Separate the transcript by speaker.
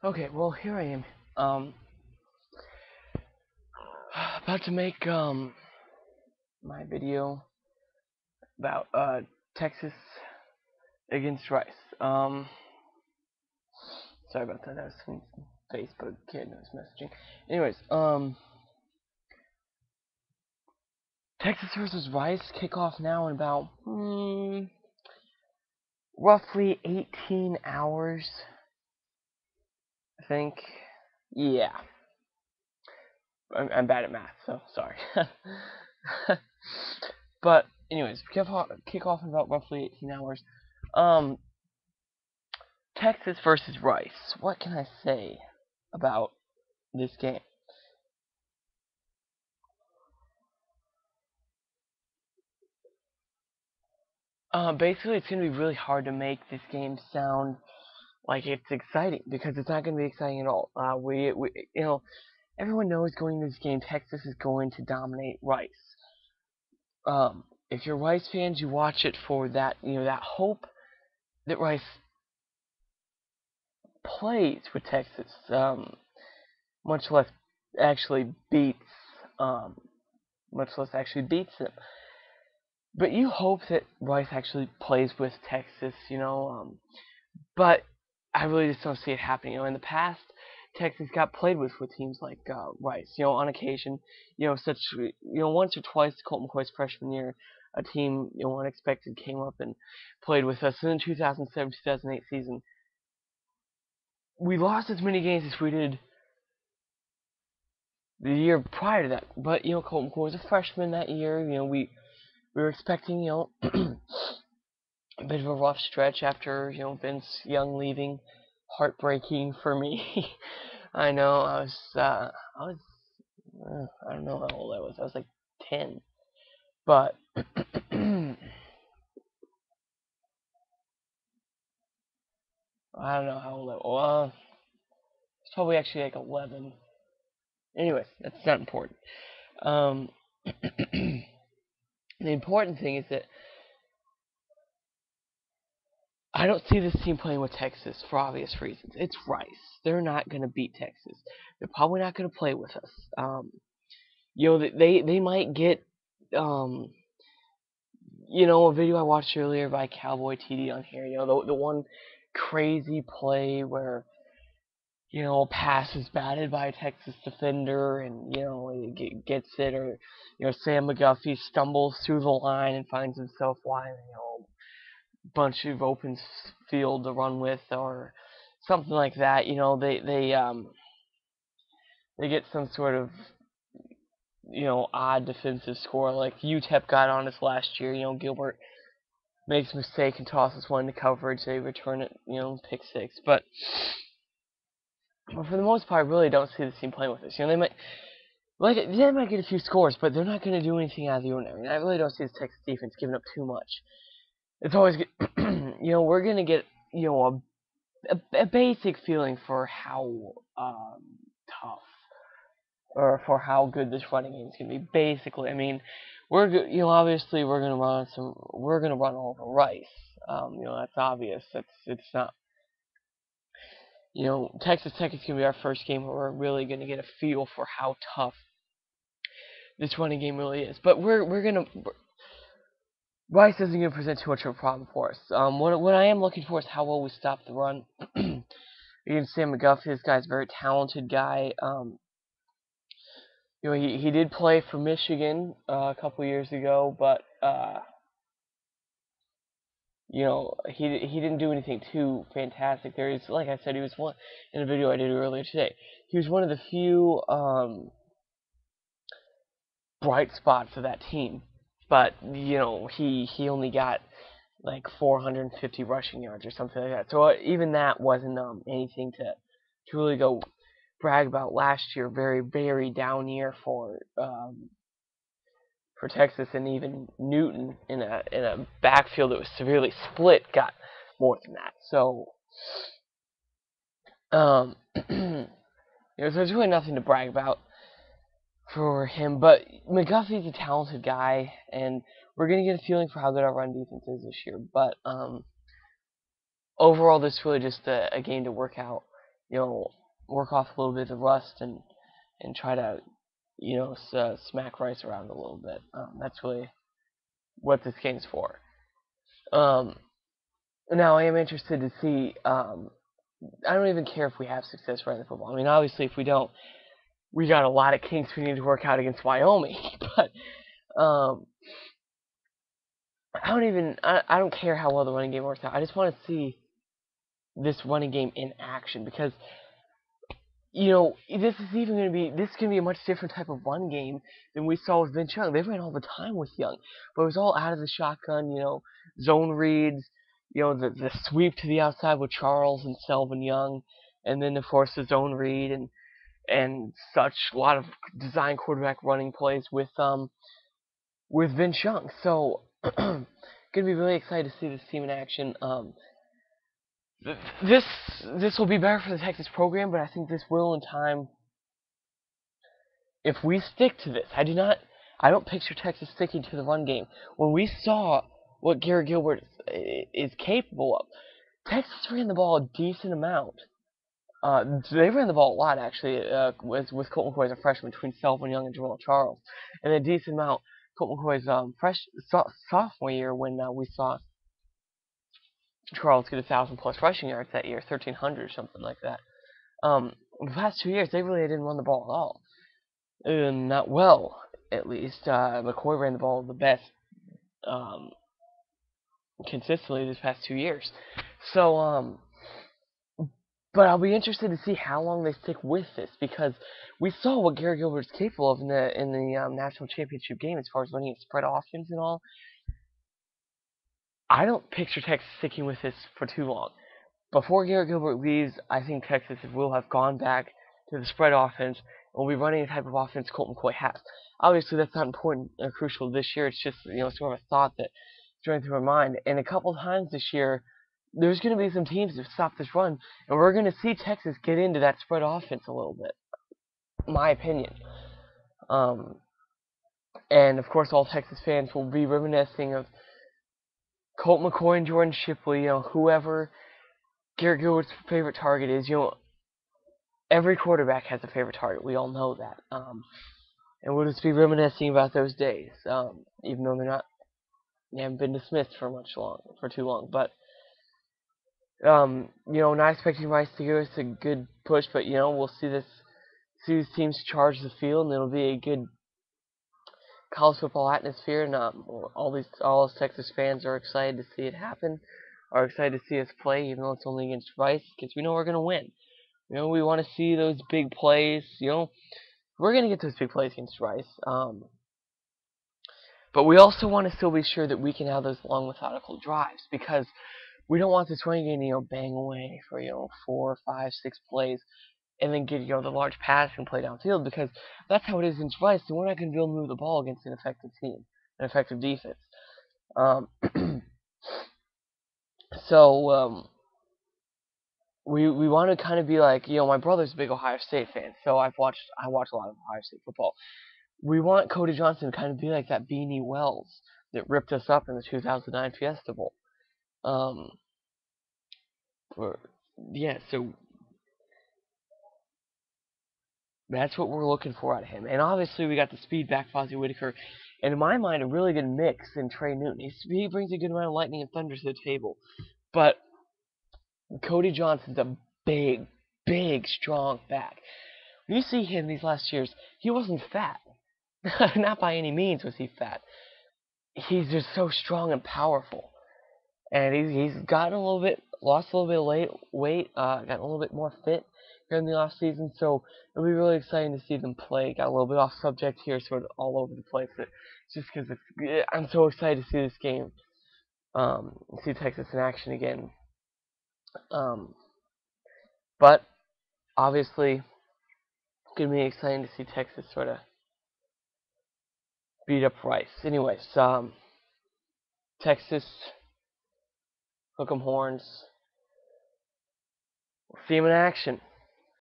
Speaker 1: Okay, well here I am. About to make my video about Texas against Rice. Sorry about that. That was some Facebook kid that was messaging. Anyways, Texas versus Rice kickoff now in about roughly 18 hours. I think. Yeah, I'm bad at math, so sorry. But anyways, kick off in about roughly 18 hours. Um, Texas versus Rice. What can I say about this game? Basically, it's going to be really hard to make this game sound like it's exciting because it's not going to be exciting at all. Everyone knows going into this game, Texas is going to dominate Rice. If you're Rice fans, you watch it for that, that hope that Rice plays with Texas, much less actually beats, um, much less actually beats them. But you hope that Rice actually plays with Texas, but I really just don't see it happening. In the past, Texas got played with teams like Rice. On occasion, once or twice, Colt McCoy's freshman year, a team unexpected came up and played with us. And in the 2007-2008 season, we lost as many games as we did the year prior to that. But Colt McCoy was a freshman that year. We were expecting a bit of a rough stretch after Vince Young leaving. Heartbreaking for me. I know I don't know how old I was. I was like 10, but I don't know how old I was. It's probably actually like 11. Anyways, that's not important. Um, the important thing is that I don't see this team playing with Texas for obvious reasons. It's Rice. They're not going to beat Texas. They're probably not going to play with us. They might get um, a video I watched earlier by Cowboy TD on here. The one crazy play where a pass is batted by a Texas defender and he gets it, or Sam McGuffey stumbles through the line and finds himself wide, bunch of open field to run with, or something like that. They get some sort of odd defensive score like UTEP got on us last year. Gilbert makes a mistake and tosses one into coverage. They return it, pick six. But for the most part, I really don't see the team playing with us. They might get a few scores, but they're not going to do anything out of the ordinary. And I really don't see this Texas defense giving up too much. It's always, we're going to get, a basic feeling for how tough or for how good this running game is going to be. Basically, I mean, obviously we're gonna run all over Rice. That's obvious. It's not. Texas Tech is gonna be our first game where we're really gonna get a feel for how tough this running game really is. But Rice isn't gonna present too much of a problem for us. What I am looking for is how well we stop the run. Against Sam McGuffey, this guy's a very talented guy. He did play for Michigan a couple years ago, but he didn't do anything too fantastic. Like I said, he was one in a video I did earlier today. He was one of the few bright spots of that team, but he only got like 450 rushing yards or something like that. So even that wasn't anything to really go brag about. Last year, very very down year for Texas, and even Newton in a backfield that was severely split got more than that. So so there's really nothing to brag about for him. But McGuffey's a talented guy, and we're gonna get a feeling for how good our run defense is this year. But overall, this is really just a game to work out. work off a little bit of the rust and try to, smack Rice around a little bit. That's really what this game's for. Um, Now, I am interested to see. I don't even care if we have success running the football. I mean, obviously, if we don't, we got a lot of kinks we need to work out against Wyoming. But I don't care how well the running game works out. I just want to see this running game in action because this is going to be a much different type of run game than we saw with Vince Young. They ran all the time with Young, but it was all out of the shotgun, zone reads, the sweep to the outside with Charles and Selvin Young, and then of course the zone read and such, a lot of design quarterback running plays with Vince Young. So gonna be really excited to see this team in action. This will be better for the Texas program, but I think this will in time. If we stick to this, I don't picture Texas sticking to the run game. When we saw what Garrett Gilbert is capable of, Texas ran the ball a decent amount. They ran the ball a lot, actually, with Colt McCoy as a freshman between Selvin Young and Jamal Charles. And a decent amount Colt McCoy's sophomore year when we saw Charles get 1,000+ rushing yards that year, 1,300 or something like that. The past 2 years, they really didn't run the ball at all. Not well, at least. McCoy ran the ball the best consistently these past 2 years. So, but I'll be interested to see how long they stick with this because we saw what Garrett Gilbert is capable of in the national championship game as far as running a spread offense and all. I don't picture Texas sticking with this for too long. Before Garrett Gilbert leaves, I think Texas will have gone back to the spread offense and will be running a type of offense Colt McCoy has. Obviously, that's not important or crucial this year. It's just sort of a thought that going through my mind. And a couple times this year, there's going to be some teams that stop this run, and we're going to see Texas get into that spread offense a little bit. My opinion. And of course, all Texas fans will be reminiscing of Colt McCoy and Jordan Shipley, whoever Garrett Gilbert's favorite target is. Every quarterback has a favorite target. We all know that. And we'll just be reminiscing about those days, even though they haven't been dismissed for too long. But not expecting Rice to give us a good push, but we'll see these teams charge the field, and it'll be a good college football atmosphere, and all us Texas fans are excited to see it happen, are excited to see us play, even though it's only against Rice, because we know we're going to win. We want to see those big plays. We're going to get those big plays against Rice. But we also want to still be sure that we can have those long, methodical drives, because we don't want this running game to, bang away for, 4, 5, 6 plays, and then get, the large passing play downfield, because that's how it is against Rice, and we're not going to be able to move the ball against an effective team, an effective defense. So, we want to kind of be like, my brother's a big Ohio State fan, so I watch a lot of Ohio State football. We want Cody Johnson to kind of be like that Beanie Wells that ripped us up in the 2009 Fiesta Bowl. So that's what we're looking for out of him. And obviously we got the speed back, Fozzie Whitaker, and in my mind, a really good mix in Trey Newton. He brings a good amount of lightning and thunder to the table. But Cody Johnson's a big, big, strong back. When you see him these last years, he wasn't fat. Not by any means was he fat. He's just so strong and powerful. And he's gotten lost a little bit of weight, gotten a little bit more fit here in the off season. So it'll be really exciting to see them play. Got a little bit off subject here, sort of all over the place. But just because I'm so excited to see this game, see Texas in action again. But obviously, it's gonna be exciting to see Texas sort of beat up Rice. Anyways, Texas, hook 'em horns. We'll see him in action.